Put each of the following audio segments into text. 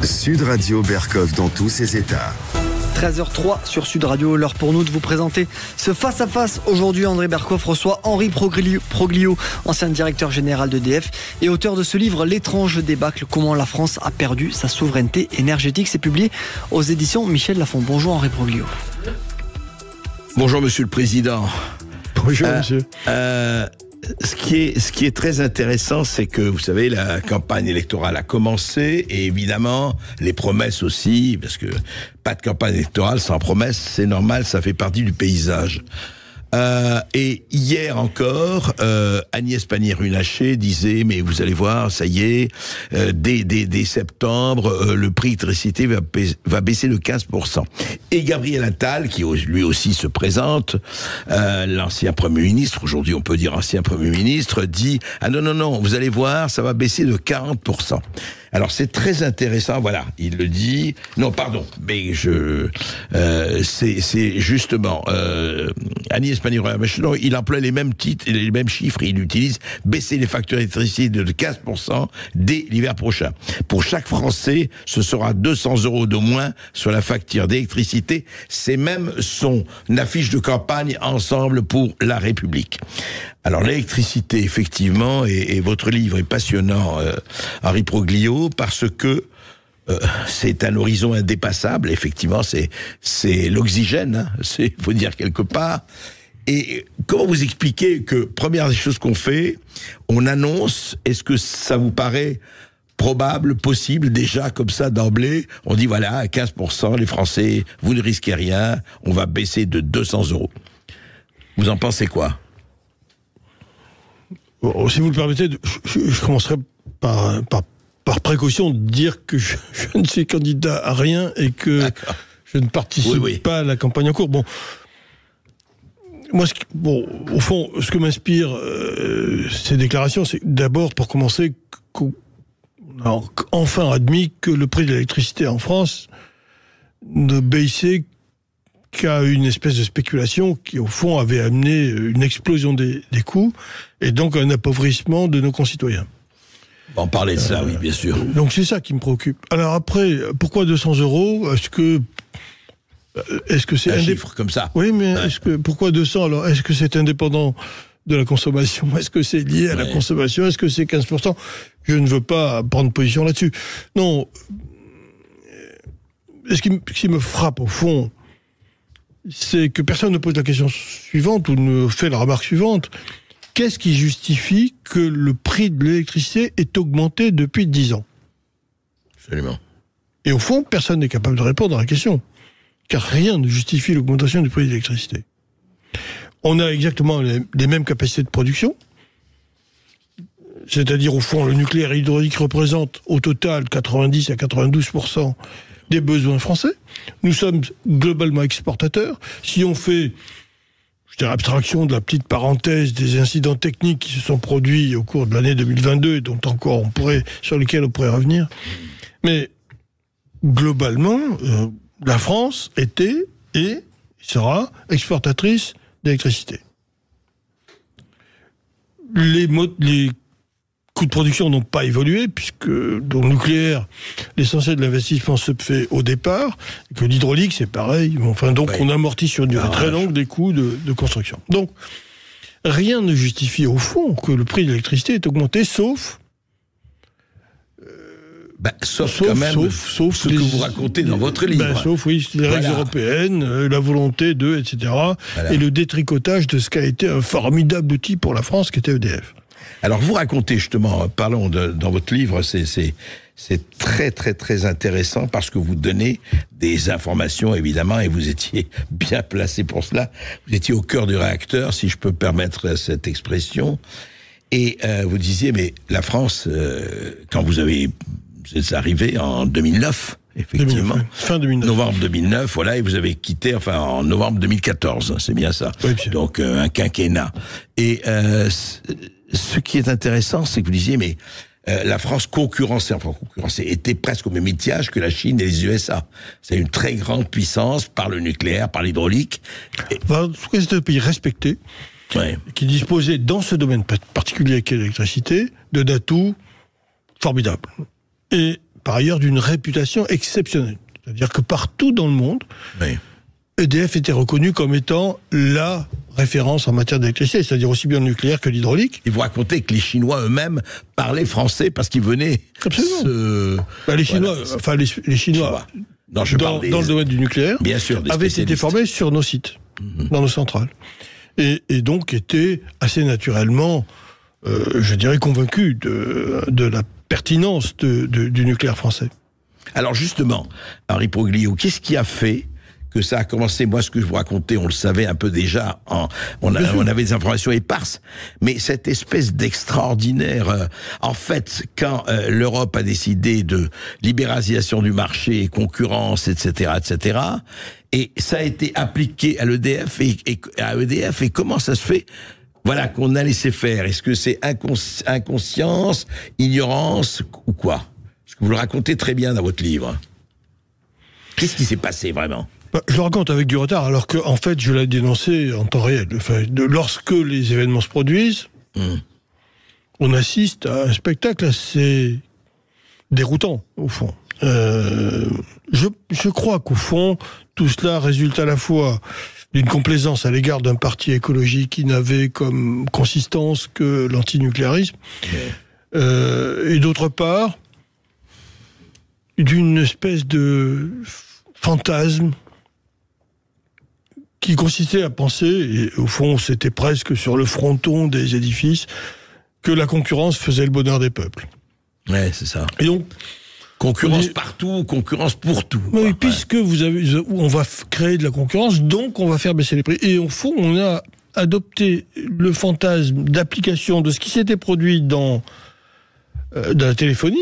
Sud Radio Berkov dans tous ses états. 13h03 sur Sud Radio, l'heure pour nous de vous présenter ce face-à-face. Aujourd'hui, André Berkov reçoit Henri Proglio, ancien directeur général d'EDF et auteur de ce livre « L'étrange débâcle, comment la France a perdu sa souveraineté énergétique ». C'est publié aux éditions Michel Lafon. Bonjour Henri Proglio. Bonjour Monsieur le Président. Bonjour Monsieur. Ce qui est très intéressant, c'est que, vous savez, la campagne électorale a commencé, et évidemment, les promesses aussi, parce que pas de campagne électorale sans promesses, c'est normal, ça fait partie du paysage. Et hier encore, Agnès Pannier-Runacher disait, mais vous allez voir, ça y est, dès septembre, le prix de l'électricité va baisser de 15%. Et Gabriel Attal, qui lui aussi se présente, l'ancien Premier ministre, aujourd'hui on peut dire ancien Premier ministre, dit, ah non, vous allez voir, ça va baisser de 40%. Alors c'est très intéressant, voilà, il le dit. Non, pardon, mais c'est justement Agnès Pannier-Runacher, il emploie les mêmes titres et les mêmes chiffres. Il utilise baisser les factures d'électricité de 15% dès l'hiver prochain. Pour chaque Français, ce sera 200 € de moins sur la facture d'électricité. C'est même son affiche de campagne Ensemble pour la République. Alors l'électricité, effectivement, et votre livre est passionnant, Henri Proglio, parce que c'est un horizon indépassable. Effectivement, c'est l'oxygène, hein, faut dire quelque part. Et comment vous expliquez que, première des choses qu'on fait, on annonce, est-ce que ça vous paraît probable, possible, déjà comme ça d'emblée, on dit voilà, à 15%, les Français, vous ne risquez rien, on va baisser de 200 €. Vous en pensez quoi ? Bon, si vous le permettez, je commencerai par précaution de dire que je ne suis candidat à rien et que je ne participe pas à la campagne en cours. Bon, moi, au fond, ce que m'inspirent ces déclarations, c'est d'abord, pour commencer, qu'on a enfin admis que le prix de l'électricité en France ne baissait qu'à une espèce de spéculation qui, au fond, avait amené une explosion des coûts et donc un appauvrissement de nos concitoyens. On parlait de ça, oui, bien sûr. Donc c'est ça qui me préoccupe. Alors après, pourquoi 200 €? Est-ce que c'est un chiffre comme ça? Oui, mais pourquoi 200? Alors, est-ce que c'est indépendant de la consommation? Est-ce que c'est lié à la consommation? Est-ce que c'est 15%? Je ne veux pas prendre position là-dessus. Non. Ce qui me frappe, au fond, c'est que personne ne pose la question suivante ou ne fait la remarque suivante. Qu'est-ce qui justifie que le prix de l'électricité est augmenté depuis 10 ans? Absolument. Et au fond, personne n'est capable de répondre à la question. Car rien ne justifie l'augmentation du prix de l'électricité. On a exactement les mêmes capacités de production. C'est-à-dire, au fond, le nucléaire et l'hydraulique représentent au total 90 à 92% des besoins français. Nous sommes globalement exportateurs. Si on fait, je dirais, abstraction de la petite parenthèse des incidents techniques qui se sont produits au cours de l'année 2022 et dont encore sur lesquels on pourrait revenir. Mais globalement, la France était et sera exportatrice d'électricité. Les coûts de production n'ont pas évolué, puisque dans le nucléaire, l'essentiel de l'investissement se fait au départ, et que l'hydraulique, c'est pareil. Enfin, donc, on amortit sur une durée très longue des coûts de construction. Donc, rien ne justifie, au fond, que le prix de l'électricité est augmenté, sauf ce que vous racontez dans votre livre. Sauf, les règles européennes, la volonté etc. Voilà. Et le détricotage de ce qu'a été un formidable outil pour la France, qui était EDF. Alors, vous racontez justement, parlons dans votre livre, c'est très, très, très intéressant parce que vous donnez des informations, évidemment, et vous étiez bien placé pour cela. Vous étiez au cœur du réacteur, si je peux permettre cette expression. Et vous disiez, mais la France, quand vous êtes arrivé en 2009, effectivement. 2009, fin 2009. Novembre 2009, voilà, et vous avez quitté, en novembre 2014, c'est bien ça. Oui, donc, un quinquennat. Et ce qui est intéressant, c'est que vous disiez, mais la France concurrençait, était presque au même étiage que la Chine et les USA. C'est une très grande puissance par le nucléaire, par l'hydraulique. En tout cas, c'est un pays respecté, qui disposait dans ce domaine particulier qu'est l'électricité, d'atouts formidables. Et par ailleurs d'une réputation exceptionnelle. C'est-à-dire que partout dans le monde, oui. EDF était reconnu comme étant la référence en matière d'électricité, c'est-à-dire aussi bien le nucléaire que l'hydraulique. Et vous racontez que les Chinois eux-mêmes parlaient français parce qu'ils venaient... Absolument. Les Chinois, voilà. Les Chinois non, dans le domaine du nucléaire, bien sûr, avaient été formés sur nos sites, dans nos centrales. Et donc étaient assez naturellement, je dirais, convaincus de la pertinence du nucléaire français. Alors justement, Henri Proglio, qu'est-ce qui a fait que ça a commencé? Moi, ce que je vous racontais, on le savait un peu déjà, on avait des informations éparses, mais cette espèce d'extraordinaire... en fait, quand l'Europe a décidé de libéralisation du marché, concurrence, etc., et ça a été appliqué à l'EDF et comment ça se fait, voilà, qu'on a laissé faire? Est-ce que c'est inconscience, ignorance ou quoi? Parce que vous le racontez très bien dans votre livre. Qu'est-ce qui s'est passé vraiment? Je le raconte avec du retard, alors que en fait, je l'ai dénoncé en temps réel. Enfin, lorsque les événements se produisent, on assiste à un spectacle assez déroutant, au fond. Je crois qu'au fond, tout cela résulte à la fois d'une complaisance à l'égard d'un parti écologique qui n'avait comme consistance que l'antinucléarisme, et d'autre part, d'une espèce de fantasme qui consistait à penser, et au fond c'était presque sur le fronton des édifices, que la concurrence faisait le bonheur des peuples. Ouais, c'est ça. Et donc, concurrence partout, concurrence pour tout. Oui, puisque on va créer de la concurrence, donc on va faire baisser les prix. Et au fond, on a adopté le fantasme d'application de ce qui s'était produit dans la téléphonie.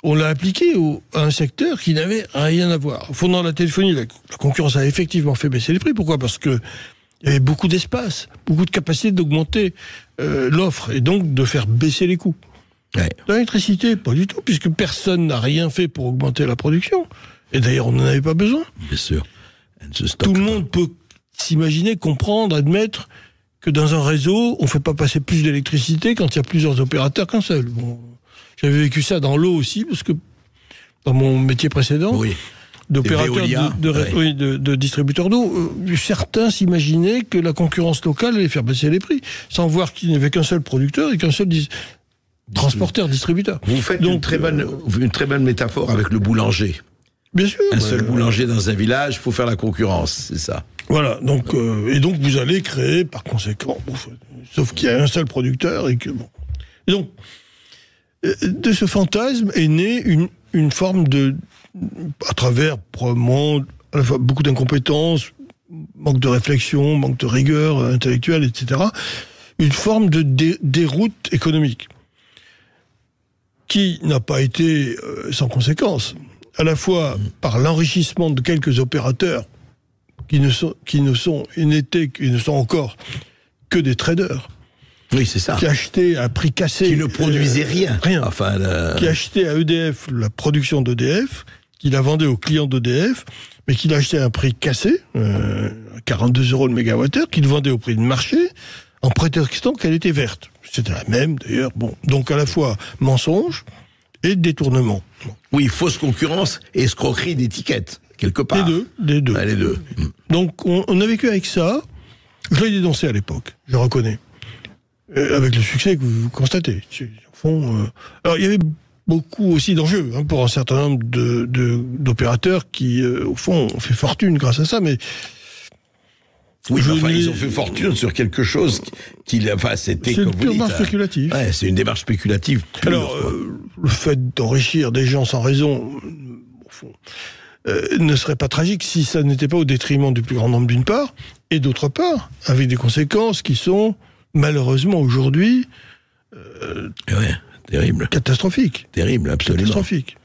On l'a appliqué à un secteur qui n'avait rien à voir. Au fond, dans la téléphonie, la concurrence a effectivement fait baisser les prix. Pourquoi ? Parce que il y avait beaucoup d'espace, beaucoup de capacité d'augmenter l'offre et donc de faire baisser les coûts. Ouais. Dans l'électricité, pas du tout, puisque personne n'a rien fait pour augmenter la production. Et d'ailleurs, on n'en avait pas besoin. Bien sûr. Tout le monde peut s'imaginer, comprendre, admettre que dans un réseau, on ne fait pas passer plus d'électricité quand il y a plusieurs opérateurs qu'un seul. Bon, j'avais vécu ça dans l'eau aussi, parce que dans mon métier précédent, oui. d'opérateurs de distributeurs d'eau, certains s'imaginaient que la concurrence locale allait faire baisser les prix, sans voir qu'il n'y avait qu'un seul producteur et qu'un seul transporteur, distributeur. Vous faites une très bonne métaphore avec le boulanger. Bien sûr. Un seul boulanger dans un village, il faut faire la concurrence, c'est ça. Voilà, donc, et donc vous allez créer, par conséquent, sauf qu'il y a un seul producteur et que bon. Et donc, de ce fantasme est née une forme de, à travers probablement à la fois beaucoup d'incompétence, manque de réflexion, manque de rigueur intellectuelle, etc., une forme de déroute économique qui n'a pas été sans conséquence, à la fois par l'enrichissement de quelques opérateurs qui n'étaient encore que des traders. Oui, c'est ça. Qui achetaient à prix cassé. Qui ne produisaient rien. Enfin, qui achetaient à EDF la production d'EDF, qui la vendait aux clients d'EDF, mais qui l'achetait à un prix cassé, 42 € le mégawattheure, qui le vendait au prix de marché, en prétextant qu'elle était verte. C'était la même, d'ailleurs. Bon. Donc, à la fois mensonge et détournement. Oui, fausse concurrence et escroquerie d'étiquette, quelque part. Les deux. Ouais, les deux. Donc, on a vécu avec ça. Je l'ai dénoncé à l'époque, je reconnais. Avec le succès que vous constatez. Au fond, alors, il y avait beaucoup aussi d'enjeux pour un certain nombre d'opérateurs qui, au fond, ont fait fortune grâce à ça, mais... Oui, ils ont fait fortune sur quelque chose c'était comme vous dites. C'est purement spéculatif. Ouais, c'est une démarche spéculative pure. Alors, le fait d'enrichir des gens sans raison, au fond, ne serait pas tragique si ça n'était pas au détriment du plus grand nombre d'une part, et d'autre part, avec des conséquences qui sont, malheureusement, aujourd'hui... terrible. Catastrophique. Terrible, absolument. Catastrophique.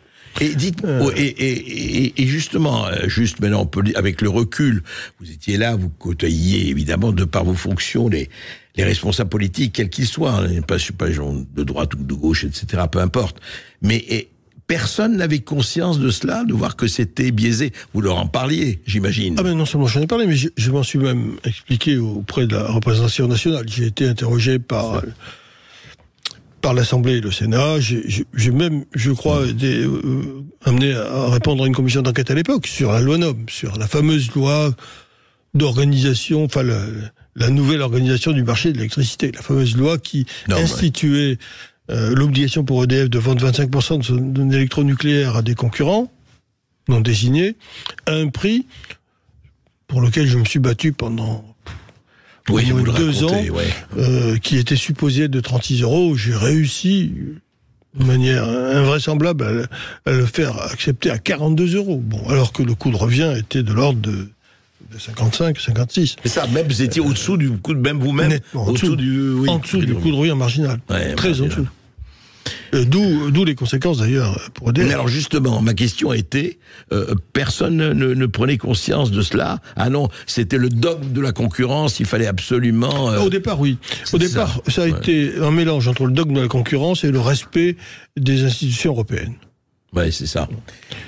Et dites, et justement, juste maintenant, on peut, avec le recul, vous étiez là, vous côtoyiez évidemment de par vos fonctions les responsables politiques, quels qu'ils soient, hein, pas de droite ou de gauche, etc., peu importe. Mais personne n'avait conscience de cela, de voir que c'était biaisé. Vous leur en parliez, j'imagine. Ah ben non seulement j'en ai parlé, mais je m'en suis même expliqué auprès de la représentation nationale. J'ai été interrogé par par l'Assemblée et le Sénat. J'ai même, je crois, été amené à répondre à une commission d'enquête à l'époque sur la loi NOM, sur la fameuse loi d'organisation, enfin la nouvelle organisation du marché de l'électricité, la fameuse loi qui instituait l'obligation pour EDF de vendre 25% de son électronucléaire à des concurrents non désignés, à un prix pour lequel je me suis battu pendant 2 ans, qui était supposé être de 36 €. J'ai réussi de manière invraisemblable à le faire accepter à 42 €. Bon, alors que le coût de revient était de l'ordre de 55, 56. C'est ça, même vous étiez au-dessous du coût de même vous-même. Nettement, en dessous du coût de revient marginal. Très en dessous. D'où les conséquences d'ailleurs pour EDF. Mais alors justement, ma question était, personne ne prenait conscience de cela. Ah non, c'était le dogme de la concurrence, il fallait absolument... Au départ, oui. Au départ, ça a été un mélange entre le dogme de la concurrence et le respect des institutions européennes. Ouais, c'est ça.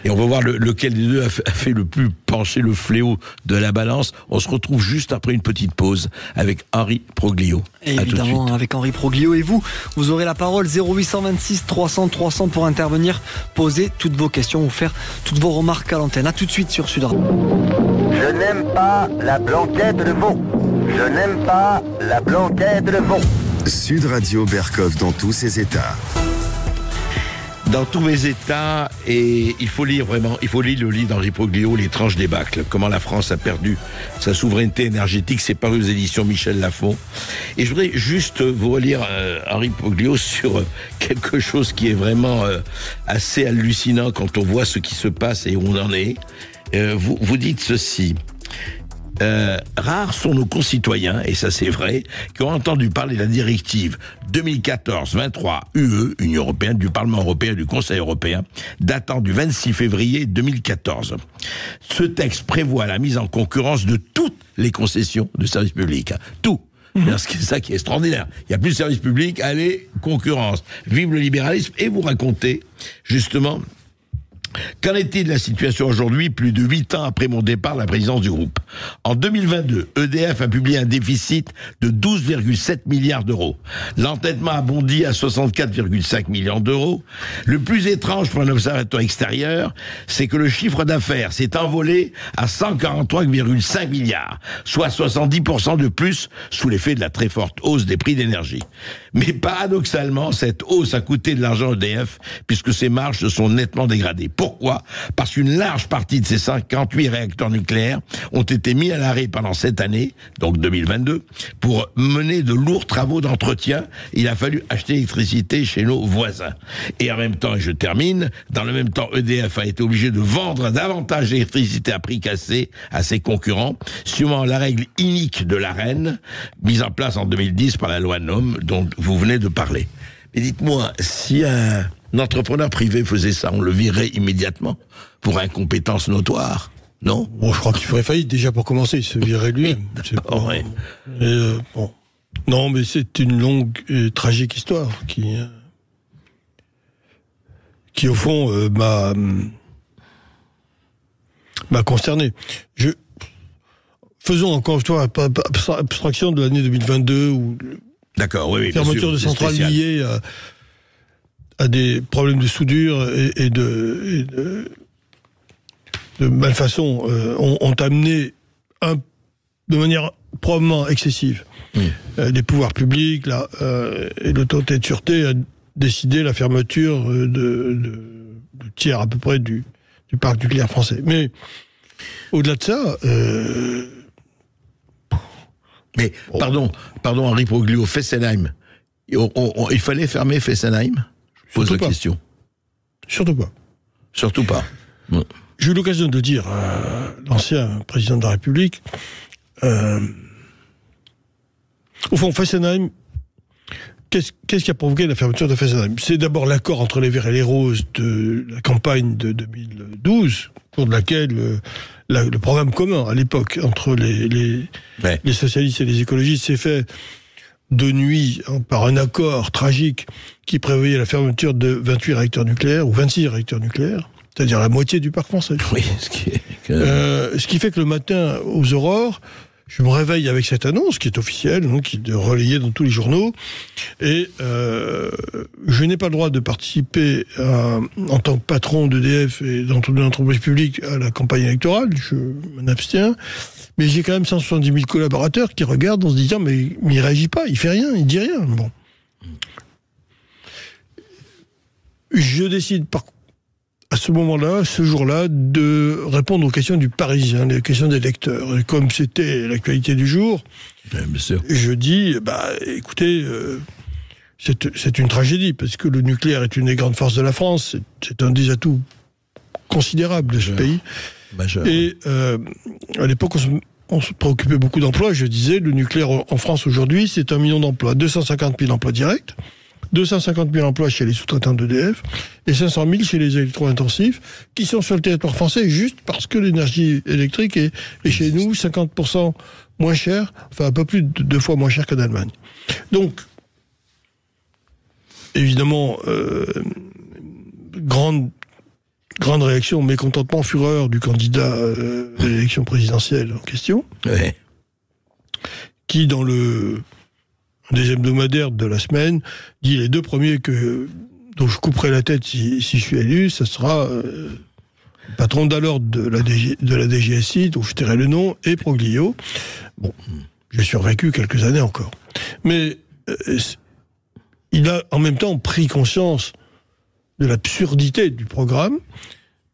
Et on va voir lequel des deux a fait le plus pencher le fléau de la balance. On se retrouve juste après une petite pause avec Henri Proglio. Et évidemment, avec Henri Proglio. Et vous aurez la parole 0826 300 300 pour intervenir, poser toutes vos questions ou faire toutes vos remarques à l'antenne. A tout de suite sur Sud Radio. Je n'aime pas la blanquette de veau. Je n'aime pas la blanquette de veau. Sud Radio Berkov dans tous ses états. Dans tous mes états, et il faut lire le livre d'Henri Proglio, L'étrange débâcle, comment la France a perdu sa souveraineté énergétique, c'est paru aux éditions Michel Lafon. Et je voudrais juste vous relire Henri Proglio sur quelque chose qui est vraiment assez hallucinant quand on voit ce qui se passe et où on en est. Vous dites ceci. Rares sont nos concitoyens, et ça c'est vrai, qui ont entendu parler de la directive 2014-23 UE, Union Européenne, du Parlement Européen et du Conseil Européen, datant du 26 février 2014. Ce texte prévoit la mise en concurrence de toutes les concessions de services publics. Tout. C'est ça qui est extraordinaire. Il n'y a plus de service public, allez, concurrence. Vive le libéralisme. Et vous racontez, justement, qu'en est-il de la situation aujourd'hui, plus de 8 ans après mon départ à la présidence du groupe? En 2022, EDF a publié un déficit de 12,7 milliards d'euros. L'endettement a bondi à 64,5 millions d'euros. Le plus étrange pour un observateur extérieur, c'est que le chiffre d'affaires s'est envolé à 143,5 milliards, soit 70% de plus sous l'effet de la très forte hausse des prix d'énergie. Mais paradoxalement, cette hausse a coûté de l'argent à EDF, puisque ses marges se sont nettement dégradées. Pourquoi ? Parce qu'une large partie de ces 58 réacteurs nucléaires ont été mis à l'arrêt pendant cette année, donc 2022, pour mener de lourds travaux d'entretien. Il a fallu acheter l'électricité chez nos voisins. Et en même temps, et je termine, dans le même temps, EDF a été obligé de vendre davantage d'électricité à prix cassé à ses concurrents, suivant la règle inique de l'Arenh, mise en place en 2010 par la loi NOM, dont vous venez de parler. Mais dites-moi, si un entrepreneur privé faisait ça, on le virerait immédiatement pour incompétence notoire, non ? Bon, je crois qu'il ferait faillite déjà pour commencer, il se virerait lui-même. Bon. Non, mais c'est une longue et tragique histoire qui au fond m'a consterné. Faisons encore abstraction de l'année 2022 où d'accord, oui, fermeture de centrales liées à des problèmes de soudure et de malfaçon ont amené de manière probablement excessive les pouvoirs publics et l'autorité de sûreté à décider la fermeture de tiers à peu près du parc nucléaire français. Mais au-delà de ça... Mais, pardon, Henri Proglio, Fessenheim, il fallait fermer Fessenheim ? Je pose la question. Surtout pas. Ouais. J'ai eu l'occasion de dire à l'ancien président de la République, au fond, Fessenheim, qu'est-ce qui a provoqué la fermeture de Fessenheim ? C'est d'abord l'accord entre les Verts et les Roses de la campagne de 2012, au cours de laquelle le programme commun à l'époque entre les socialistes et les écologistes s'est fait de nuit par un accord tragique qui prévoyait la fermeture de 28 réacteurs nucléaires ou 26 réacteurs nucléaires, c'est-à-dire la moitié du parc français. Oui, ce qui fait que le matin aux aurores, je me réveille avec cette annonce qui est officielle, donc, qui est relayée dans tous les journaux, et je n'ai pas le droit de participer en tant que patron d'EDF et dans toute l'entreprise publique à la campagne électorale, je m'en abstiens, mais j'ai quand même 170 000 collaborateurs qui regardent en se disant mais il réagit pas, il fait rien, il dit rien. Bon. Je décide à ce moment-là, ce jour-là, de répondre aux questions du Parisien, les questions des lecteurs. Et comme c'était l'actualité du jour, je dis, écoutez, c'est une tragédie, parce que le nucléaire est une des grandes forces de la France, c'est un des atouts considérables de ce pays. Et à l'époque, on se préoccupait beaucoup d'emplois. Je disais, le nucléaire en France aujourd'hui, c'est 1 million d'emplois, 250 000 emplois directs, 250 000 emplois chez les sous-traitants d'EDF et 500 000 chez les électro-intensifs qui sont sur le territoire français juste parce que l'énergie électrique est chez nous 50% moins chère, enfin un peu plus de 2 fois moins chère qu'en Allemagne. Donc, évidemment, grande réaction, mécontentement, fureur du candidat de l'élection présidentielle en question, qui dans des hebdomadaires de la semaine, dit les 2 premiers dont je couperai la tête si je suis élu, ça sera le patron d'alors de la DGSI, dont je tairai le nom, et Proglio. Bon, j'ai survécu quelques années encore. Mais il a en même temps pris conscience de l'absurdité du programme,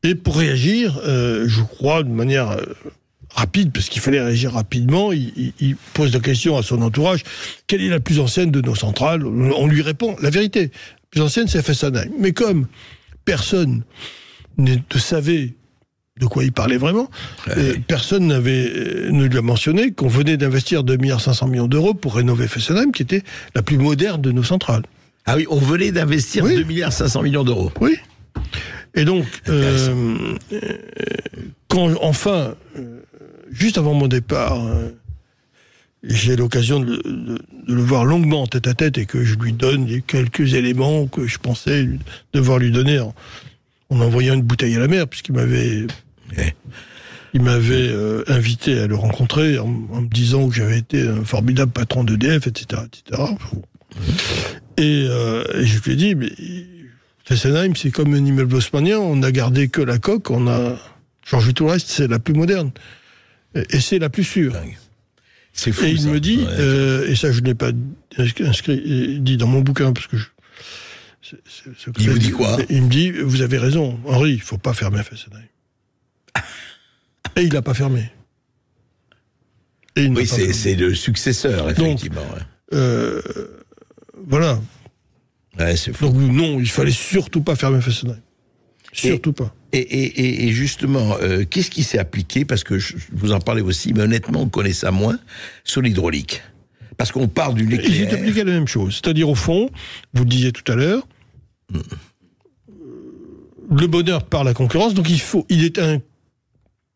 et pour réagir, je crois, de manière rapide, parce qu'il fallait réagir rapidement, il pose la question à son entourage, quelle est la plus ancienne de nos centrales ? On lui répond, la vérité, la plus ancienne c'est Fessenheim. Mais comme personne ne savait de quoi il parlait vraiment, personne ne lui a mentionné qu'on venait d'investir 2,5 milliards d'euros pour rénover Fessenheim, qui était la plus moderne de nos centrales. Ah oui, on venait d'investir 2,5 milliards d'euros. Oui. Et donc, quand enfin, juste avant mon départ, j'ai l'occasion de le voir longuement tête à tête et que je lui donne quelques éléments que je pensais devoir lui donner en envoyant une bouteille à la mer, puisqu'il m'avait invité à le rencontrer en me disant que j'avais été un formidable patron d'EDF, etc. Et je lui ai dit, mais Fessenheim, c'est comme un immeuble haussmannien, on n'a gardé que la coque, on a changé tout le reste, c'est la plus moderne. Et c'est la plus sûre. C'est fou, et il me dit, et ça je ne l'ai pas dit dans mon bouquin, parce que il vous dit quoi ? Il me dit, vous avez raison, Henri, il ne faut pas fermer Fessenheim. Et il n'a pas fermé. Oui, c'est le successeur, effectivement. Donc, voilà. Ouais, c'est fou. Donc non, il fallait surtout pas fermer Fessenheim. Surtout pas. Et justement, qu'est-ce qui s'est appliqué ? Parce que vous en parlez aussi, mais honnêtement, on connaît ça moins, sur l'hydraulique. Parce qu'on parle du nucléaire. Il s'est appliqué la même chose. C'est-à-dire, au fond, vous le disiez tout à l'heure, le bonheur par la concurrence, donc il est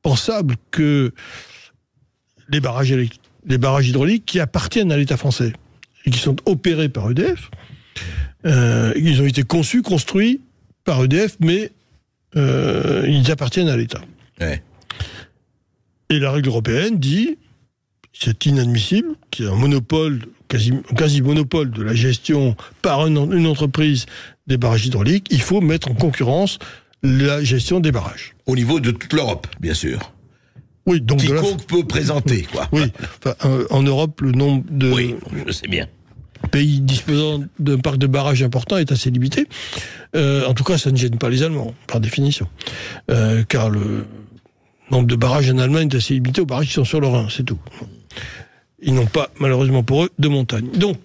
impensable que les barrages hydrauliques qui appartiennent à l'État français et qui sont opérés par EDF, ils ont été conçus, construits par EDF, mais ils appartiennent à l'État. Ouais. Et la règle européenne dit, c'est inadmissible, qu'il y ait un monopole, quasi-monopole de la gestion par une entreprise des barrages hydrauliques, il faut mettre en concurrence la gestion des barrages. Au niveau de toute l'Europe, bien sûr. Oui, donc quiconque peut présenter, quoi. Oui, en Europe, le nombre de... Oui, je sais bien. Pays disposant d'un parc de barrages important est assez limité. En tout cas, ça ne gêne pas les Allemands, par définition. Car le nombre de barrages en Allemagne est assez limité aux barrages qui sont sur le Rhin, c'est tout. Ils n'ont pas, malheureusement pour eux, de montagne. Donc,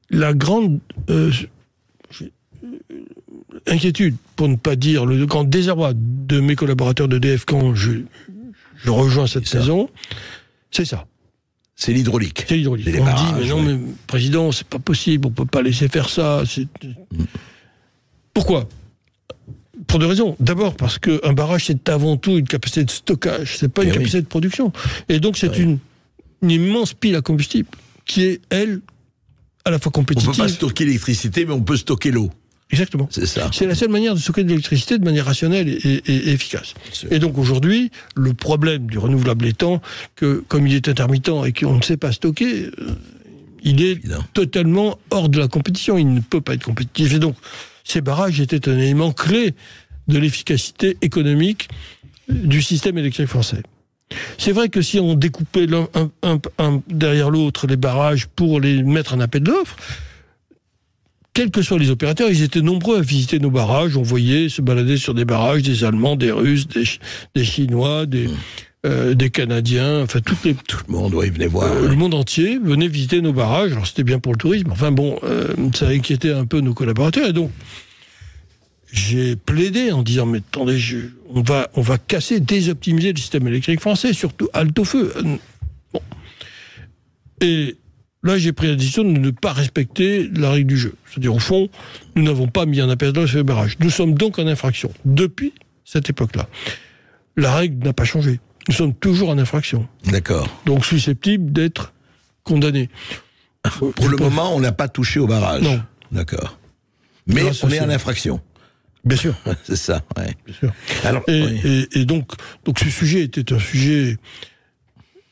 la grande inquiétude, pour ne pas dire le grand désarroi de mes collaborateurs d'EDF quand je rejoins cette saison, c'est ça. C'est l'hydraulique. C'est l'hydraulique. On dit, mais non, mais président, c'est pas possible, on peut pas laisser faire ça. Pourquoi ? Pour 2 raisons. D'abord, parce qu'un barrage, c'est avant tout une capacité de stockage, c'est pas une capacité de production. Et donc, c'est une immense pile à combustible qui est, elle, à la fois compétitive. On peut pas stocker l'électricité, mais on peut stocker l'eau. Exactement. C'est ça. C'est la seule manière de stocker de l'électricité de manière rationnelle et efficace. Et donc aujourd'hui, le problème du renouvelable étant que, comme il est intermittent et qu'on ne sait pas stocker, il est totalement hors de la compétition. Il ne peut pas être compétitif. Et donc, ces barrages étaient un élément clé de l'efficacité économique du système électrique français. C'est vrai que si on découpait un derrière l'autre les barrages pour les mettre en appel d'offres, quels que soient les opérateurs, ils étaient nombreux à visiter nos barrages. On voyait se balader sur des barrages des Allemands, des Russes, des Chinois, des Canadiens, enfin tout le monde venait voir. Le monde entier venait visiter nos barrages. Alors c'était bien pour le tourisme. Enfin bon, ça inquiétait un peu nos collaborateurs. Et donc, j'ai plaidé en disant, mais attendez, on va casser, désoptimiser le système électrique français, surtout halte au feu. Bon. Et là, j'ai pris la décision de ne pas respecter la règle du jeu. C'est-à-dire, au fond, nous n'avons pas mis en appel d'offres sur les barrages. Nous sommes donc en infraction, depuis cette époque-là. La règle n'a pas changé. Nous sommes toujours en infraction. D'accord. Donc, susceptibles d'être condamnés. Pour le moment, on n'a pas touché au barrage. Non. D'accord. Mais on est en infraction. Bien sûr. C'est ça, ouais. Bien sûr. Alors, et donc ce sujet était un sujet...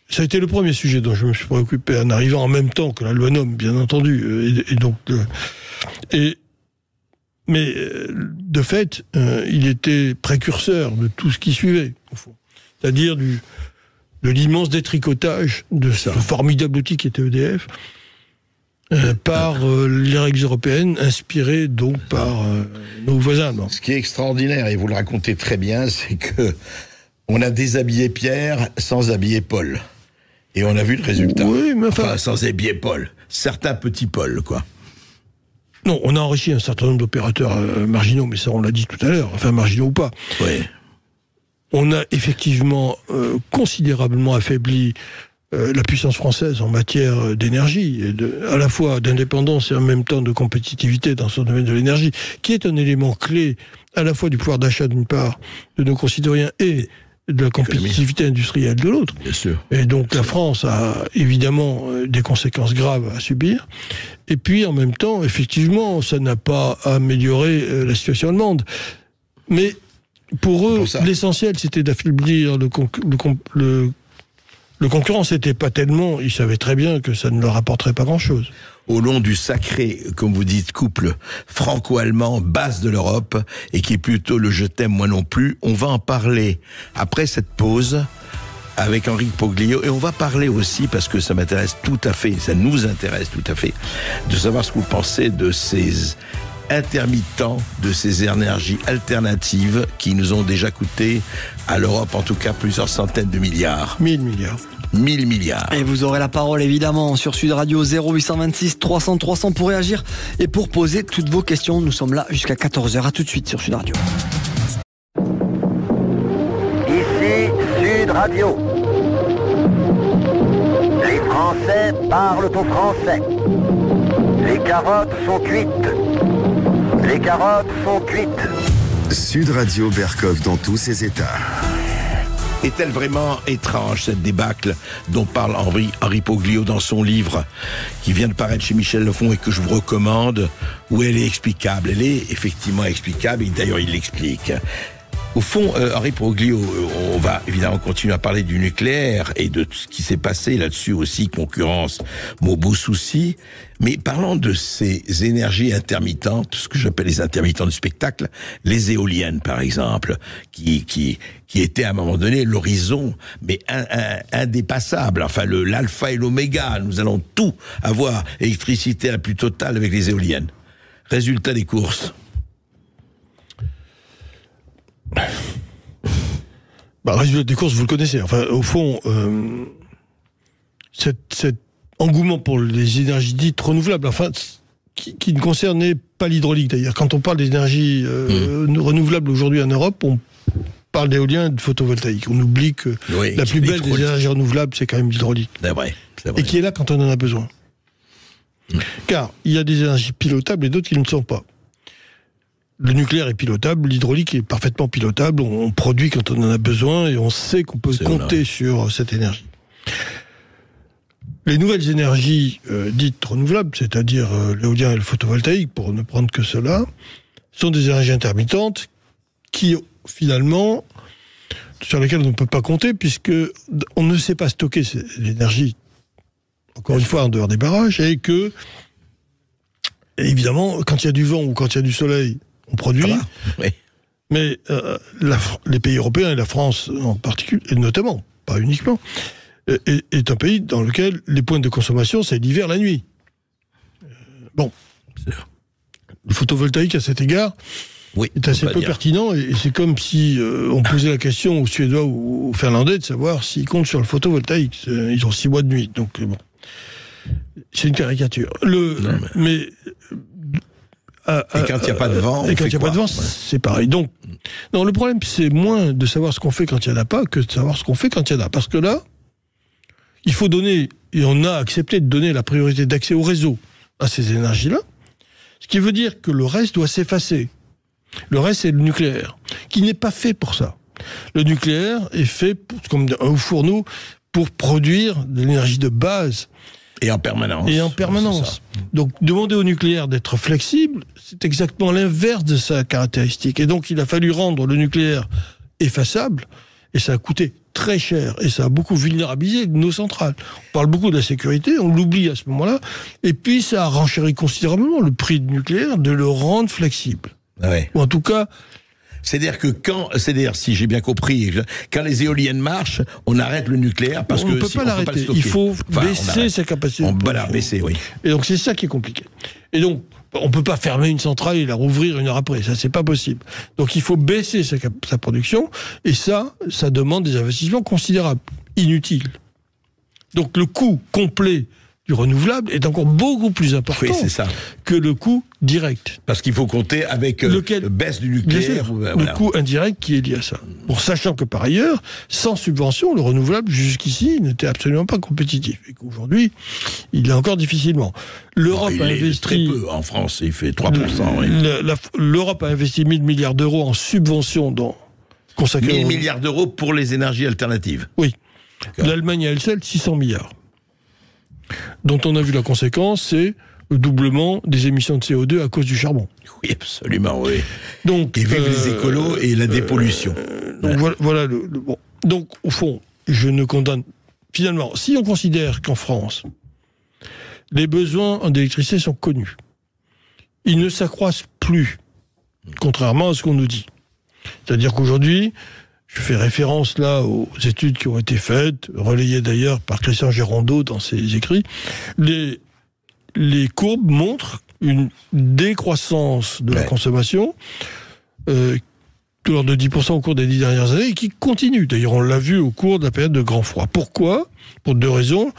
Ça a été le premier sujet dont je me suis préoccupé en arrivant en même temps que la loi NOM, bien entendu. Mais de fait, il était précurseur de tout ce qui suivait, au fond. C'est-à-dire de l'immense détricotage de ce formidable outil qui était EDF par les règles européennes, inspirées donc par nos voisins. Non. Ce qui est extraordinaire, et vous le racontez très bien, c'est que on a déshabillé Pierre sans habiller Paul. Et on a vu le résultat. Oui, mais enfin sans habiller Paul. Certains petits Paul, quoi. Non, on a enrichi un certain nombre d'opérateurs marginaux, mais ça on l'a dit tout à l'heure, enfin marginaux ou pas. Oui. On a effectivement considérablement affaibli la puissance française en matière d'énergie, à la fois d'indépendance et en même temps de compétitivité dans son domaine de l'énergie, qui est un élément clé à la fois du pouvoir d'achat d'une part de nos concitoyens et de la compétitivité industrielle de l'autre. Bien sûr. Et donc la France a évidemment des conséquences graves à subir. Et puis en même temps, effectivement, ça n'a pas amélioré la situation allemande. Mais pour eux, l'essentiel, c'était d'affaiblir le concurrent. C'était pas tellement, ils savaient très bien que ça ne leur apporterait pas grand-chose. Au long du sacré, comme vous dites, couple franco-allemand, base de l'Europe, et qui est plutôt le je t'aime moi non plus, on va en parler après cette pause avec Henri Poglio, et on va parler aussi, parce que ça m'intéresse tout à fait, ça nous intéresse tout à fait, de savoir ce que vous pensez de ces intermittents, de ces énergies alternatives qui nous ont déjà coûté à l'Europe, en tout cas, plusieurs centaines de milliards. 1000 milliards. 1000 milliards. Et vous aurez la parole évidemment sur Sud Radio 0826 300 300 pour réagir et pour poser toutes vos questions. Nous sommes là jusqu'à 14h. À tout de suite sur Sud Radio. Ici Sud Radio. Les Français parlent au français. Les carottes sont cuites. Les carottes sont cuites. Sud Radio Berkov dans tous ses états. Est-elle vraiment étrange, cette débâcle dont parle Henri Poglio dans son livre, qui vient de paraître chez Michel Lefon et que je vous recommande, où elle est explicable. Elle est effectivement explicable, et d'ailleurs il l'explique. Au fond, Henri Poglio, on va évidemment continuer à parler du nucléaire et de tout ce qui s'est passé là-dessus aussi, concurrence, mot beau souci. Mais parlons de ces énergies intermittentes, ce que j'appelle les intermittents du spectacle, les éoliennes par exemple, qui étaient à un moment donné l'horizon, mais indépassable. Enfin, l'alpha et l'oméga, nous allons tout avoir, électricité à la plus totale avec les éoliennes. Résultat des courses. Résultat des courses, vous le connaissez. Enfin, au fond, cet engouement pour les énergies dites renouvelables, enfin, qui ne concernait pas l'hydraulique d'ailleurs. Quand on parle d'énergie renouvelables aujourd'hui en Europe, on parle d'éolien et de photovoltaïque. On oublie que la plus belle des énergies renouvelables, c'est quand même l'hydraulique. C'est vrai. Et qui est là quand on en a besoin. Car il y a des énergies pilotables et d'autres qui ne le sont pas. Le nucléaire est pilotable, l'hydraulique est parfaitement pilotable, on produit quand on en a besoin et on sait qu'on peut compter sur cette énergie. Les nouvelles énergies dites renouvelables, c'est-à-dire l'éolien et le photovoltaïque, pour ne prendre que cela, sont des énergies intermittentes qui, finalement, sur lesquelles on ne peut pas compter, puisque on ne sait pas stocker l'énergie, encore une fois, en dehors des barrages, et que, évidemment, quand il y a du vent ou quand il y a du soleil, on produit. Oui. Mais les pays européens, et la France en particulier, et notamment, pas uniquement, est un pays dans lequel les points de consommation, c'est l'hiver, la nuit. Bon. Le photovoltaïque, à cet égard, est assez peu pertinent, et c'est comme si on posait la question aux Suédois ou aux Finlandais de savoir s'ils comptent sur le photovoltaïque. Ils ont 6 mois de nuit, donc bon. C'est une caricature. Mais et quand il n'y a pas de vent, et quand il n'y a pas de vent, c'est pareil. Donc, non, le problème, c'est moins de savoir ce qu'on fait quand il n'y en a pas que de savoir ce qu'on fait quand il y en a. Parce que là, il faut donner, et on a accepté de donner la priorité d'accès au réseau à ces énergies-là, ce qui veut dire que le reste doit s'effacer. Le reste, c'est le nucléaire, qui n'est pas fait pour ça. Le nucléaire est fait, comme un fourneau, pour produire de l'énergie de base. Et en permanence. Donc, demander au nucléaire d'être flexible, c'est exactement l'inverse de sa caractéristique. Et donc, il a fallu rendre le nucléaire effaçable, et ça a coûté très cher, et ça a beaucoup vulnérabilisé nos centrales. On parle beaucoup de la sécurité, on l'oublie à ce moment-là, et puis ça a renchéri considérablement le prix du nucléaire de le rendre flexible. Ouais. Ou en tout cas... C'est-à-dire que si j'ai bien compris, quand les éoliennes marchent, on arrête le nucléaire parce on ne peut pas l'arrêter. Il faut baisser sa capacité. Baisser, oui. Et donc c'est ça qui est compliqué. Et donc on ne peut pas fermer une centrale et la rouvrir une heure après. Ça, c'est pas possible. Donc il faut baisser sa production, et ça demande des investissements considérables, inutiles. Donc le coût complet du renouvelable est encore beaucoup plus important que le coût direct. Parce qu'il faut compter avec baisse du nucléaire. Le coût indirect qui est lié à ça. Bon, sachant que par ailleurs, sans subvention, le renouvelable jusqu'ici n'était absolument pas compétitif. Et qu'aujourd'hui, il est encore difficilement. L'Europe a investi... très peu en France, il fait 3%. L'Europe a investi 1 000 milliards d'euros en subventions consacrées... 1 000 milliards d'euros pour les énergies alternatives. Oui. L'Allemagne à elle seule, 600 milliards. Dont on a vu la conséquence, c'est le doublement des émissions de CO2 à cause du charbon. Oui, absolument, oui. Donc, et vive les écolos et la dépollution. Donc voilà bon. Donc, au fond, je ne condamne... Finalement, si on considère qu'en France, les besoins en électricité sont connus, ils ne s'accroissent plus, contrairement à ce qu'on nous dit. C'est-à-dire qu'aujourd'hui... Je fais référence là aux études qui ont été faites, relayées d'ailleurs par Christian Gérondeau dans ses écrits. Les courbes montrent une décroissance de la consommation de l'ordre de 10% au cours des 10 dernières années, et qui continue. D'ailleurs, on l'a vu au cours de la période de grand froid. Pourquoi ? Pour 2 raisons.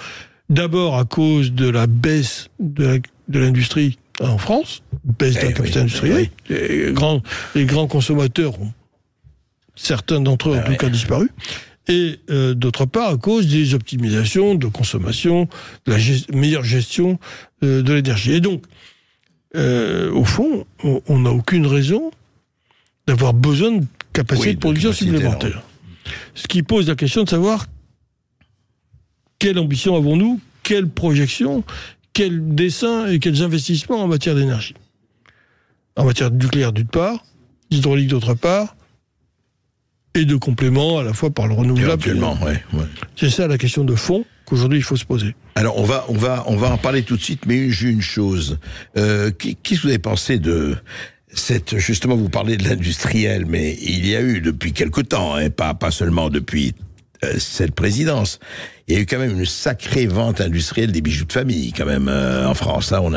D'abord, à cause de la baisse de l'industrie en France, baisse de la capacité industrielle. Les grands consommateurs ont... Certains d'entre eux ont en tout cas disparu. Et d'autre part, à cause des optimisations de consommation, de la meilleure gestion de l'énergie. Et donc, au fond, on n'a aucune raison d'avoir besoin de capacité de production supplémentaire. Ce qui pose la question de savoir quelle ambition avons-nous, quelle projection, quel dessin et quels investissements en matière d'énergie. En matière de nucléaire d'une part, d'hydraulique d'autre part, et de complément à la fois par le renouvelable. C'est ça la question de fond qu'aujourd'hui il faut se poser. Alors on va en parler tout de suite, mais j'ai une chose. Qu'est-ce que vous avez pensé de cette... Justement, vous parlez de l'industriel, mais il y a eu depuis quelque temps, pas seulement depuis cette présidence, il y a eu quand même une sacrée vente industrielle des bijoux de famille, quand même, en France. Là, on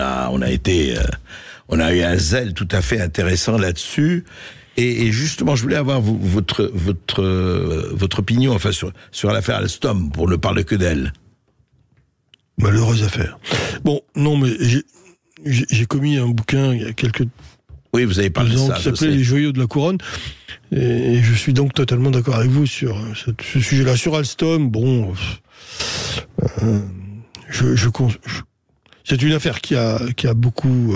a eu un zèle tout à fait intéressant là-dessus. Et justement, je voulais avoir votre opinion sur l'affaire Alstom, pour ne parler que d'elle. Malheureuse affaire. Bon, non, mais j'ai commis un bouquin il y a quelques Oui, vous avez parlé de ça. Qui s'appelait Les Joyaux de la Couronne. Et je suis donc totalement d'accord avec vous sur ce sujet-là. Sur Alstom, bon, c'est une affaire qui a beaucoup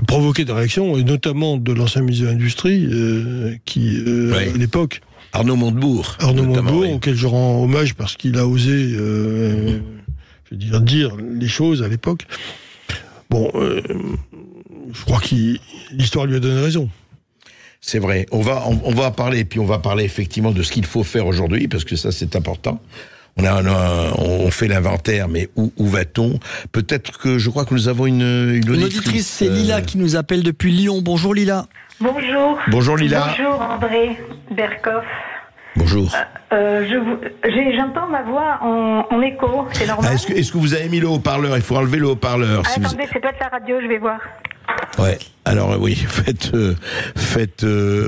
provoqué des réactions, et notamment de l'ancien ministre de l'Industrie, à l'époque... Arnaud Montebourg. Oui. Auquel je rends hommage parce qu'il a osé dire les choses à l'époque. Bon, je crois que l'histoire lui a donné raison. C'est vrai. On va parler, puis on va parler effectivement de ce qu'il faut faire aujourd'hui, parce que ça, c'est important. On fait l'inventaire, mais où va-t-on? Peut-être que je crois que nous avons une auditrice. C'est Lila qui nous appelle depuis Lyon. Bonjour Lila. Bonjour. Bonjour Lila. Bonjour André Berkoff. Bonjour. J'entends ma voix en écho, c'est normal. Est-ce que vous avez mis le haut-parleur? Il faut enlever le haut-parleur. Attendez, c'est peut-être la radio, je vais voir. Ouais. Alors oui, faites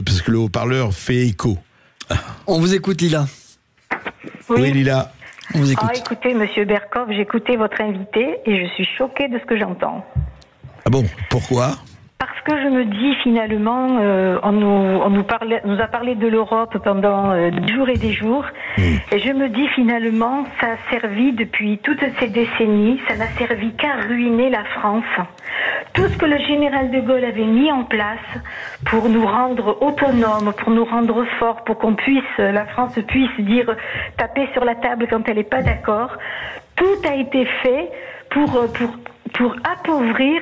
parce que le haut-parleur fait écho. On vous écoute Lila. Oui Lila. On vous écoute. Écoutez, Monsieur Berkoff, j'ai écouté votre invité et je suis choquée de ce que j'entends. Ah bon? Pourquoi? Parce que je me dis finalement, on nous a parlé de l'Europe pendant des jours et des jours, et je me dis finalement, ça a servi depuis toutes ces décennies, ça n'a servi qu'à ruiner la France. Tout ce que le général de Gaulle avait mis en place pour nous rendre autonomes, pour nous rendre forts, pour la France puisse taper sur la table quand elle n'est pas d'accord, tout a été fait pour appauvrir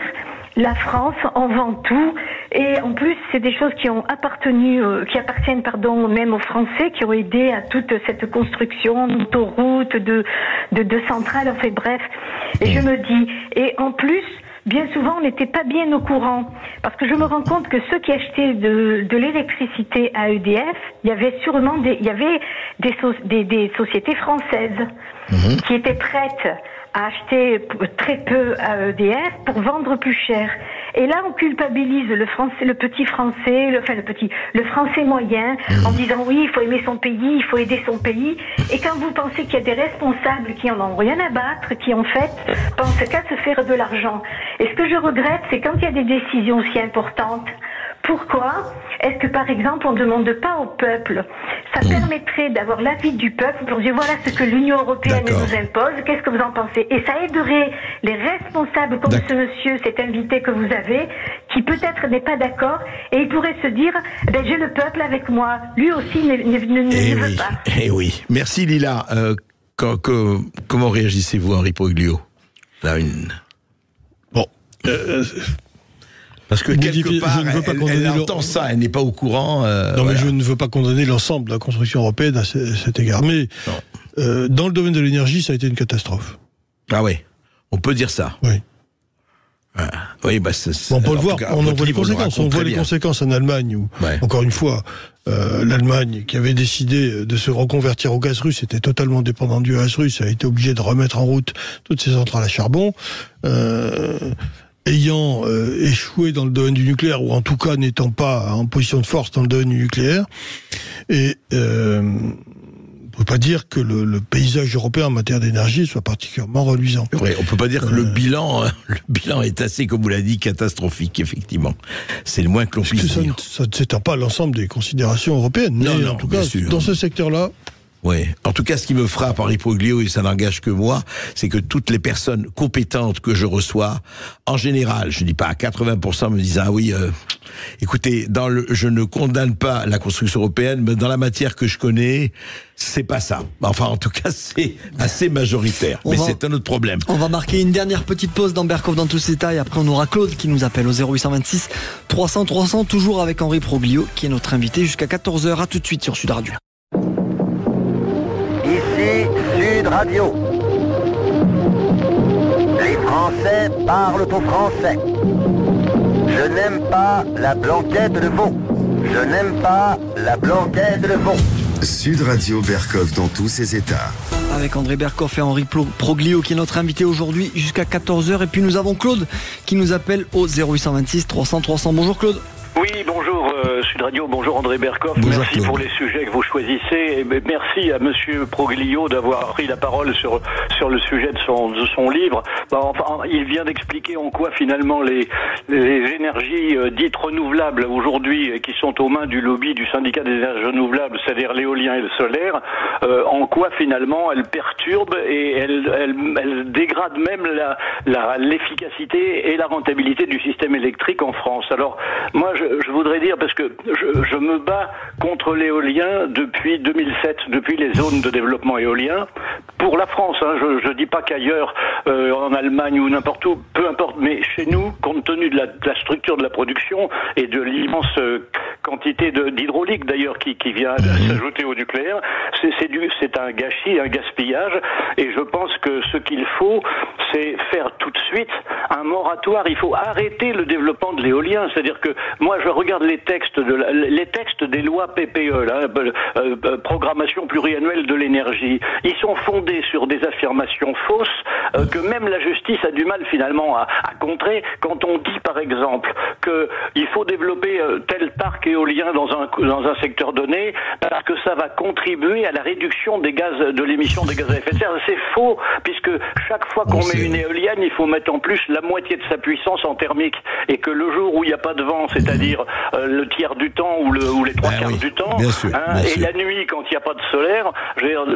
la France en vend tout, et en plus c'est des choses qui appartiennent même aux Français, qui ont aidé à toute cette construction d'autoroutes, de centrales, enfin bref. Et je me dis, et en plus, bien souvent on n'était pas bien au courant, parce que je me rends compte que ceux qui achetaient de l'électricité à EDF, il y avait sûrement des sociétés françaises qui étaient prêtes à acheter très peu à EDF pour vendre plus cher. Et là, on culpabilise le petit français, le français moyen, en disant oui, il faut aimer son pays, il faut aider son pays. Et quand vous pensez qu'il y a des responsables qui en ont rien à battre, qui en fait pensent qu'à se faire de l'argent. Et ce que je regrette, c'est quand il y a des décisions aussi importantes, pourquoi est-ce que, par exemple, on ne demande pas au peuple? Ça permettrait d'avoir l'avis du peuple pour dire voilà ce que l'Union européenne nous impose, qu'est-ce que vous en pensez? Et ça aiderait les responsables comme ce monsieur, cet invité que vous avez, qui peut-être n'est pas d'accord, et il pourrait se dire j'ai le peuple avec moi, lui aussi ne veut pas. Eh oui. Merci Lila. Comment réagissez-vous, Henri Proglio? Bon. Parce que quelque part, elle entend ça, elle n'est pas au courant. Mais je ne veux pas condamner l'ensemble de la construction européenne à cet égard. Mais dans le domaine de l'énergie, ça a été une catastrophe. Ah oui, on peut dire ça. Oui. Oui, on peut le voir, on en voit les conséquences. On voit les conséquences en Allemagne, où, encore une fois, l'Allemagne, qui avait décidé de se reconvertir au gaz russe, était totalement dépendante du gaz russe, a été obligée de remettre en route toutes ses centrales à charbon. Ayant échoué dans le domaine du nucléaire, ou en tout cas n'étant pas en position de force dans le domaine du nucléaire, et on ne peut pas dire que le paysage européen en matière d'énergie soit particulièrement reluisant. Oui, on ne peut pas dire que le bilan est assez, comme vous l'avez dit, catastrophique, effectivement. C'est le moins que l'on puisse dire. Ça ne s'étend pas à l'ensemble des considérations européennes, mais en tout cas, dans ce secteur-là... Oui. En tout cas, ce qui me frappe, Henri Proglio, et ça n'engage que moi, c'est que toutes les personnes compétentes que je reçois, en général, je dis pas à 80%, me disent écoutez, je ne condamne pas la construction européenne, mais dans la matière que je connais, c'est pas ça. Enfin, en tout cas, c'est assez majoritaire. Mais c'est un autre problème. On va marquer une dernière petite pause dans Berkoff dans tous ses détails. Après, on aura Claude qui nous appelle au 0826 300 300, toujours avec Henri Proglio, qui est notre invité jusqu'à 14h. À tout de suite sur Sud Radio. Ici Sud Radio. Les Français parlent au français. Je n'aime pas la blanquette de veau. Je n'aime pas la blanquette de veau. Sud Radio Berkoff dans tous ses états. Avec André Berkoff et Henri Proglio qui est notre invité aujourd'hui jusqu'à 14h. Et puis nous avons Claude qui nous appelle au 0826 300 300. Bonjour Claude. Oui, bonjour Sud Radio, bonjour André Berkoff. Bonjour merci Claude. pour les sujets que vous choisissez et merci à Monsieur Proglio d'avoir pris la parole sur le sujet de son livre. Il vient d'expliquer en quoi finalement les énergies dites renouvelables aujourd'hui qui sont aux mains du lobby du syndicat des énergies renouvelables, c'est-à-dire l'éolien et le solaire, en quoi finalement elles perturbent et elles dégradent même l'efficacité et la rentabilité du système électrique en France. Alors moi je voudrais dire dire, parce que je me bats contre l'éolien depuis 2007, depuis les zones de développement éolien, pour la France. Je ne dis pas qu'ailleurs, en Allemagne ou n'importe où, peu importe, mais chez nous, compte tenu de la structure de la production et de l'immense quantité d'hydraulique d'ailleurs qui vient s'ajouter au nucléaire, c'est un gâchis, un gaspillage, et je pense que ce qu'il faut, c'est faire tout de suite un moratoire. Il faut arrêter le développement de l'éolien. C'est-à-dire que moi, je regarde les textes des lois PPE, là, programmation pluriannuelle de l'énergie. Ils sont fondés sur des affirmations fausses que même la justice a du mal finalement à contrer. Quand on dit, par exemple, qu'il faut développer tel parc éolien dans un secteur donné parce que ça va contribuer à la réduction de l'émission des gaz à effet de serre, c'est faux, puisque chaque fois qu'on met une éolienne, il faut mettre en plus la moitié de sa puissance en thermique, et que le jour où il n'y a pas de vent, c'est-à-dire le tiers du temps ou les trois quarts du temps, bien sûr. La nuit quand il n'y a pas de solaire,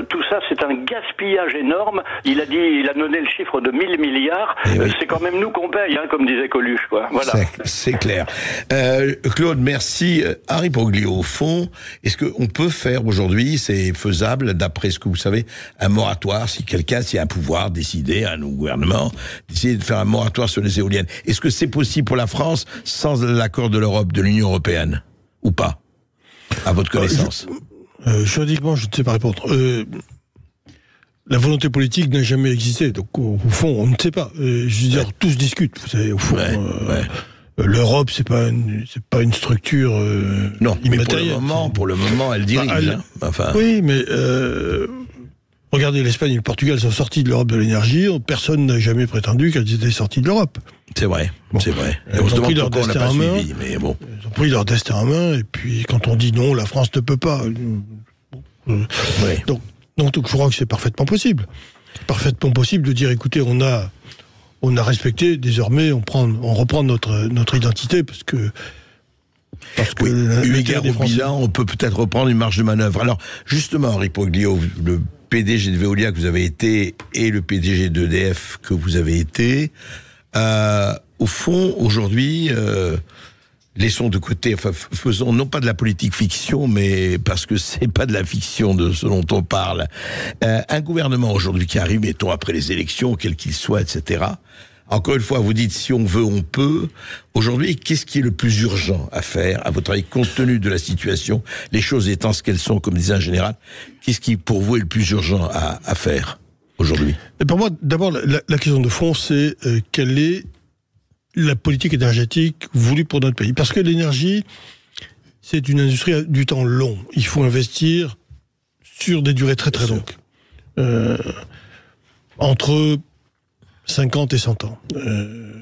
tout ça c'est un gaspillage énorme. Il a donné le chiffre de 1000 milliards, c'est quand même nous qu'on paye, comme disait Coluche, quoi. Voilà. C'est clair. Claude, merci. Henri Proglio, au fond, est-ce qu'on peut faire aujourd'hui, c'est faisable, d'après ce que vous savez, un moratoire, si quelqu'un, s'il y a un pouvoir décidé, un gouvernement, décider de faire un moratoire sur les éoliennes. Est-ce que c'est possible pour la France sans l'accord de l'Europe, de l'Union européenne, ou pas, à votre connaissance? Juridiquement, je ne sais pas répondre. La volonté politique n'a jamais existé, donc au fond, on ne sait pas. Je veux dire, tous discutent. Vous savez, au fond, l'Europe, c'est pas une structure non, immatérielle. Mais pour le moment, elle dirige. Oui, mais regardez, l'Espagne et le Portugal sont sortis de l'Europe de l'énergie. Personne n'a jamais prétendu qu'elles étaient sorties de l'Europe. C'est vrai, c'est vrai. Ils ont pris leur destin en main. Ils ont pris leur destin en main. Et puis, quand on dit non, la France ne peut pas. Donc, je crois que c'est parfaitement possible. C'est parfaitement possible de dire, écoutez, on a respecté, désormais, on reprend notre identité, parce que eu égard au bilan, on peut peut-être reprendre une marge de manœuvre. Alors, justement, Henri Proglio, le PDG de Veolia que vous avez été, et le PDG d'EDF que vous avez été, au fond, aujourd'hui, laissons de côté, faisons non pas de la politique fiction, mais parce que c'est pas de la fiction de ce dont on parle. Un gouvernement aujourd'hui qui arrive, mettons après les élections, quel qu'il soit, etc. Encore une fois, vous dites si on veut, on peut. Aujourd'hui, qu'est-ce qui est le plus urgent à faire, à votre avis, compte tenu de la situation, les choses étant ce qu'elles sont, comme disait un général, qu'est-ce qui, pour vous, est le plus urgent à faire aujourd'hui? Et pour moi, d'abord, la question de fond, c'est quelle est la politique énergétique voulue pour notre pays. Parce que l'énergie, c'est une industrie du temps long. Il faut investir sur des durées très très longues. Entre 50 et 100 ans.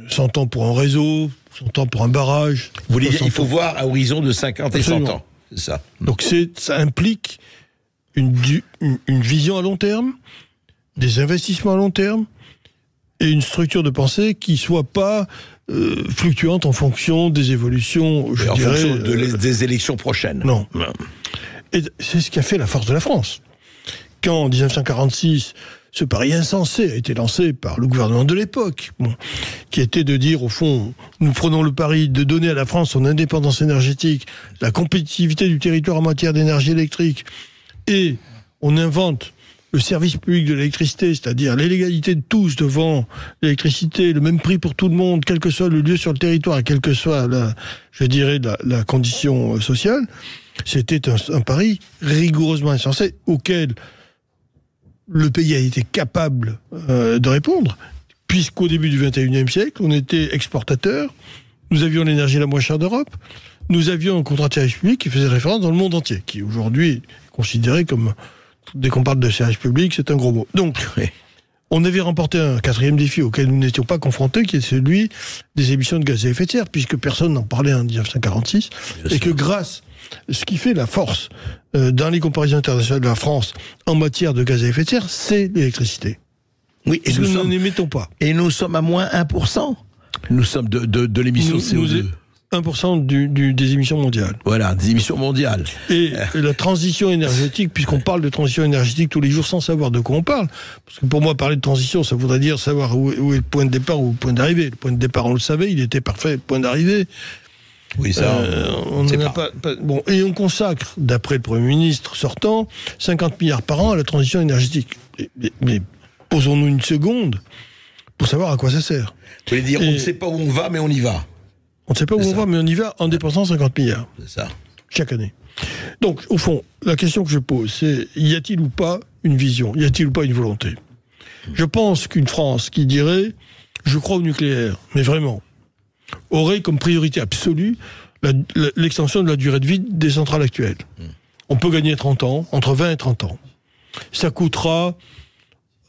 100 ans pour un réseau, 100 ans pour un barrage. Vous voulez dire qu'il faut voir à horizon de 50 et 100 ans. C'est ça. Donc ça implique une vision à long terme, des investissements à long terme, et une structure de pensée qui soit pas fluctuante en fonction des évolutions, je dirais, fonction des élections prochaines. Non. Et c'est ce qui a fait la force de la France. Quand, en 1946, ce pari insensé a été lancé par le gouvernement de l'époque, qui était de dire, au fond, nous prenons le pari de donner à la France son indépendance énergétique, la compétitivité du territoire en matière d'énergie électrique, et on invente le service public de l'électricité, c'est-à-dire l'égalité de tous devant l'électricité, le même prix pour tout le monde, quel que soit le lieu sur le territoire, et quelle que soit la condition sociale, c'était un pari rigoureusement insensé auquel le pays a été capable de répondre, puisqu'au début du XXIe siècle, on était exportateur, nous avions l'énergie la moins chère d'Europe, nous avions un contrat de service public qui faisait référence dans le monde entier, qui aujourd'hui est considéré comme... Dès qu'on parle de service public, c'est un gros mot. Donc, on avait remporté un quatrième défi auquel nous n'étions pas confrontés, qui est celui des émissions de gaz à effet de serre, puisque personne n'en parlait en 1946, et que grâce, ce qui fait la force dans les comparaisons internationales de la France en matière de gaz à effet de serre, c'est l'électricité. Oui, et nous n'émettons pas. Et nous sommes à moins 1%. Nous sommes de l'émission CO2. 1% des émissions mondiales. Voilà, des émissions mondiales. Et la transition énergétique, puisqu'on parle de transition énergétique tous les jours sans savoir de quoi on parle, parce que pour moi, parler de transition, ça voudrait dire savoir où est le point de départ ou le point d'arrivée. Le point de départ, on le savait, il était parfait. Le point d'arrivée, Oui, ça, on n'en a pas. Bon, et on consacre, d'après le Premier ministre sortant, 50 milliards par an à la transition énergétique. Mais posons-nous une seconde pour savoir à quoi ça sert. Vous voulez dire, on ne sait pas où on va, mais on y va. On ne sait pas où on va, mais on y va en dépensant 50 milliards. C'est ça. Chaque année. Donc, au fond, la question que je pose, c'est, y a-t-il ou pas une vision ? Y a-t-il ou pas une volonté ? Je pense qu'une France qui dirait « je crois au nucléaire », mais vraiment, aurait comme priorité absolue l'extension de la durée de vie des centrales actuelles. On peut gagner 30 ans, entre 20 et 30 ans. Ça coûtera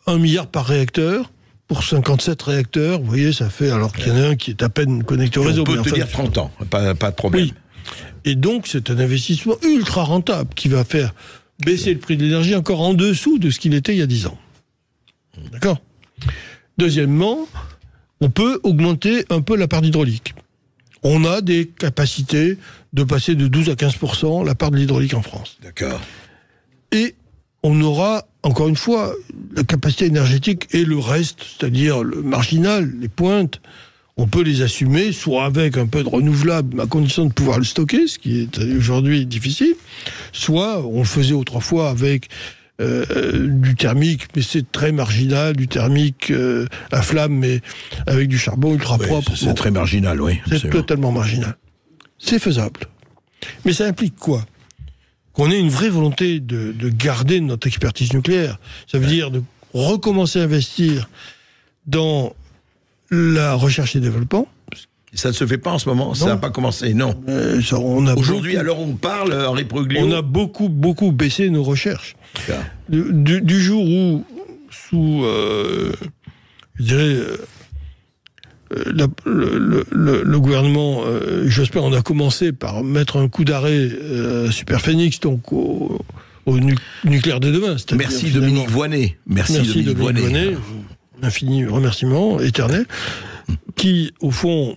1 milliard par réacteur. Pour 57 réacteurs, vous voyez, ça fait, alors qu'il y en a un qui est à peine connecté au réseau. On peut tenir 30 ans, pas de problème. Oui. Et donc, c'est un investissement ultra rentable qui va faire baisser le prix de l'énergie encore en dessous de ce qu'il était il y a 10 ans. D'accord ? Deuxièmement, on peut augmenter un peu la part d'hydraulique. On a des capacités de passer de 12 à 15% la part de l'hydraulique en France. D'accord. Et on aura, encore une fois, la capacité énergétique et le reste, c'est-à-dire le marginal, les pointes, on peut les assumer, soit avec un peu de renouvelable, à condition de pouvoir le stocker, ce qui est aujourd'hui difficile, soit on le faisait autrefois avec du thermique, mais c'est très marginal, du thermique à flamme, mais avec du charbon ultra propre. C'est très marginal, oui. C'est totalement marginal. C'est faisable. Mais ça implique quoi ? Qu'on ait une vraie volonté de garder notre expertise nucléaire. Ça veut dire de recommencer à investir dans la recherche et développement. Ça ne se fait pas en ce moment, non. Ça n'a pas commencé, non. Aujourd'hui, alors on parle, Henri Proglio. On a beaucoup baissé nos recherches. Du jour où, sous, je dirais, le gouvernement Jospin, on a commencé par mettre un coup d'arrêt à Superphénix, donc au nucléaire de demain. Merci Dominique Voynet. Merci Dominique Voynet. Infini remerciement éternel, qui, au fond,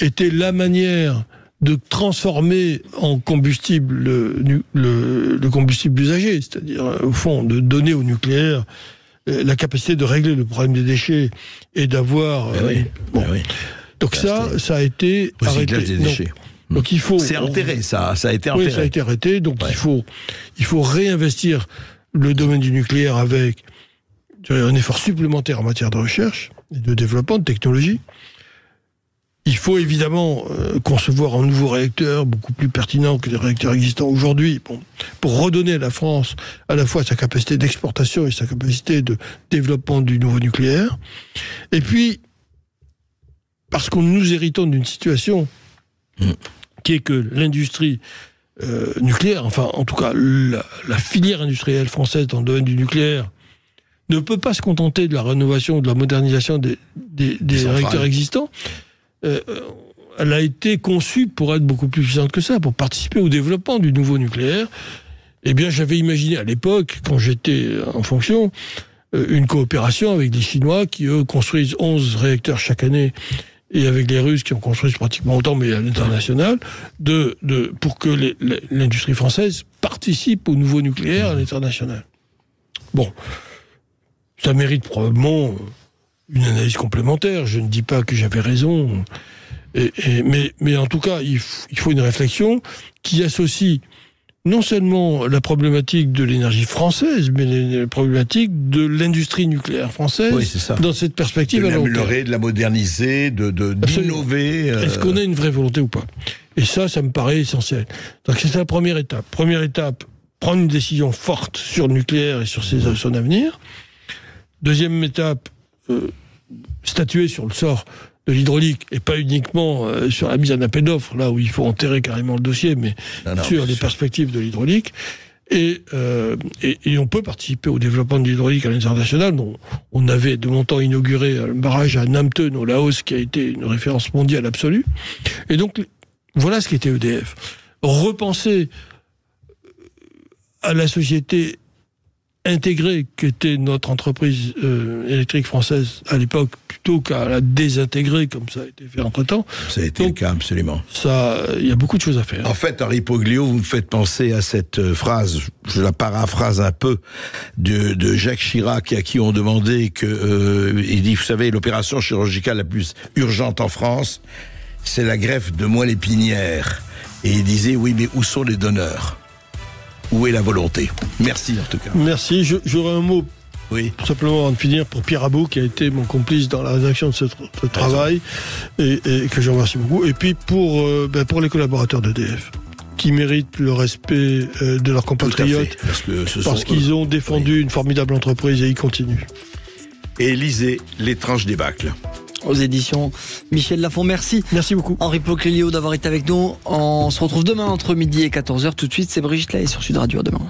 était la manière de transformer en combustible le combustible usagé, c'est-à-dire, au fond, de donner au nucléaire la capacité de régler le problème des déchets et d'avoir... Donc ça a été arrêté. Des déchets. Donc il faut... C'est enterré, ça a été enterré. Oui, ça a été arrêté, donc il faut réinvestir le domaine du nucléaire avec un effort supplémentaire en matière de recherche et de développement, de technologie. Il faut évidemment concevoir un nouveau réacteur beaucoup plus pertinent que les réacteurs existants aujourd'hui, pour redonner à la France à la fois sa capacité d'exportation et sa capacité de développement du nouveau nucléaire. Et puis, parce que nous héritons d'une situation qui est que l'industrie nucléaire, enfin en tout cas la filière industrielle française dans le domaine du nucléaire, ne peut pas se contenter de la rénovation, de la modernisation des réacteurs existants. Elle a été conçue pour être beaucoup plus puissante que ça, pour participer au développement du nouveau nucléaire. Eh bien, j'avais imaginé à l'époque, quand j'étais en fonction, une coopération avec les Chinois qui, eux, construisent 11 réacteurs chaque année, et avec les Russes qui en construisent pratiquement autant, mais à l'international, pour que l'industrie française participe au nouveau nucléaire à l'international. Bon, ça mérite probablement une analyse complémentaire. Je ne dis pas que j'avais raison, mais en tout cas, il faut une réflexion qui associe non seulement la problématique de l'énergie française, mais la problématique de l'industrie nucléaire française, dans cette perspective à long terme. De l'améliorer, de la moderniser, d'innover. Est-ce qu'on a une vraie volonté ou pas ? Et ça me paraît essentiel. Donc c'est la première étape. Première étape, prendre une décision forte sur le nucléaire et sur son avenir. Deuxième étape, statuer sur le sort de l'hydraulique, et pas uniquement sur la mise en appel d'offres, là où il faut enterrer carrément le dossier, mais sur les perspectives de l'hydraulique. Et on peut participer au développement de l'hydraulique à l'international. On avait de mon temps inauguré un barrage à Namten, au Laos, qui a été une référence mondiale absolue. Et donc, voilà ce qu'était EDF. Repenser à la société intégrée qu'était notre entreprise électrique française à l'époque, plutôt qu'à la désintégrer comme ça a été fait entre-temps. Ça a été le cas, absolument. Il y a beaucoup de choses à faire. En fait, Henri Proglio, vous me faites penser à cette phrase, je la paraphrase un peu, de Jacques Chirac, à qui on demandait il dit, vous savez, l'opération chirurgicale la plus urgente en France, c'est la greffe de moelle épinière. Et il disait, oui, mais où sont les donneurs? Où est la volonté? Merci en tout cas. Merci. J'aurais un mot, tout simplement avant de finir, pour Pierre Abou, qui a été mon complice dans la rédaction de ce travail, et que je remercie beaucoup. Et puis pour les collaborateurs d'EDF, qui méritent le respect de leurs compatriotes, parce qu'ils ont défendu une formidable entreprise et ils continuent. Et lisez L'étrange débâcle. Aux éditions Michel Lafon. Merci. Merci beaucoup. Henri Proclilio d'avoir été avec nous. On se retrouve demain entre midi et 14h. Tout de suite, c'est Brigitte Lahaye sur Sud Radio. À demain.